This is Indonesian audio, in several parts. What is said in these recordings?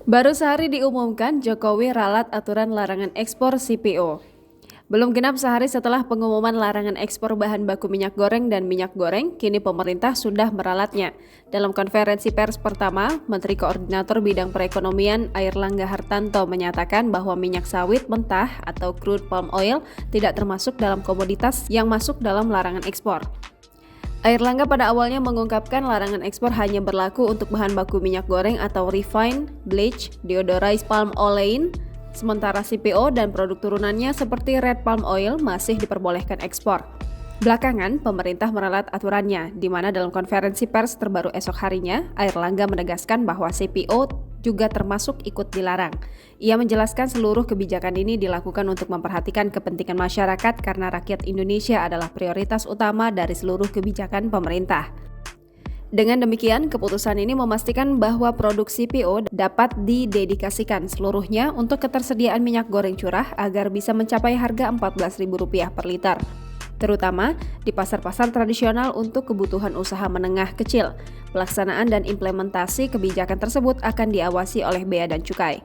Baru sehari diumumkan, Jokowi ralat aturan larangan ekspor CPO. Belum genap sehari setelah pengumuman larangan ekspor bahan baku minyak goreng dan minyak goreng, kini pemerintah sudah meralatnya. Dalam konferensi pers pertama, Menteri Koordinator Bidang Perekonomian Airlangga Hartarto menyatakan bahwa minyak sawit mentah atau crude palm oil tidak termasuk dalam komoditas yang masuk dalam larangan ekspor. Airlangga pada awalnya mengungkapkan larangan ekspor hanya berlaku untuk bahan baku minyak goreng atau refined, bleach, deodorized palm olein, sementara CPO dan produk turunannya seperti red palm oil masih diperbolehkan ekspor. Belakangan, pemerintah meralat aturannya, di mana dalam konferensi pers terbaru esok harinya, Airlangga menegaskan bahwa CPO juga termasuk ikut dilarang. Ia menjelaskan seluruh kebijakan ini dilakukan untuk memperhatikan kepentingan masyarakat karena rakyat Indonesia adalah prioritas utama dari seluruh kebijakan pemerintah. Dengan demikian, keputusan ini memastikan bahwa produk CPO dapat didedikasikan seluruhnya untuk ketersediaan minyak goreng curah agar bisa mencapai harga Rp14.000 per liter, terutama di pasar-pasar tradisional untuk kebutuhan usaha menengah kecil. Pelaksanaan dan implementasi kebijakan tersebut akan diawasi oleh Bea dan Cukai.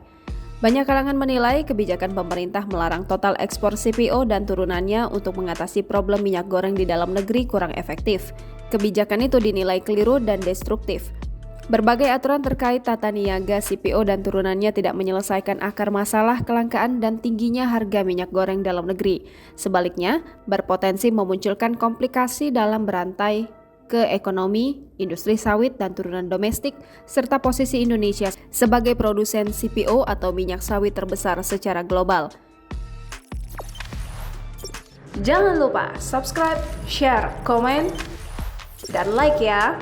Banyak kalangan menilai kebijakan pemerintah melarang total ekspor CPO dan turunannya untuk mengatasi problem minyak goreng di dalam negeri kurang efektif. Kebijakan itu dinilai keliru dan destruktif. Berbagai aturan terkait tata niaga CPO dan turunannya tidak menyelesaikan akar masalah kelangkaan dan tingginya harga minyak goreng dalam negeri. Sebaliknya, berpotensi memunculkan komplikasi dalam berantai ke ekonomi, industri sawit dan turunan domestik, serta posisi Indonesia sebagai produsen CPO atau minyak sawit terbesar secara global. Jangan lupa subscribe, share, komen, dan like ya!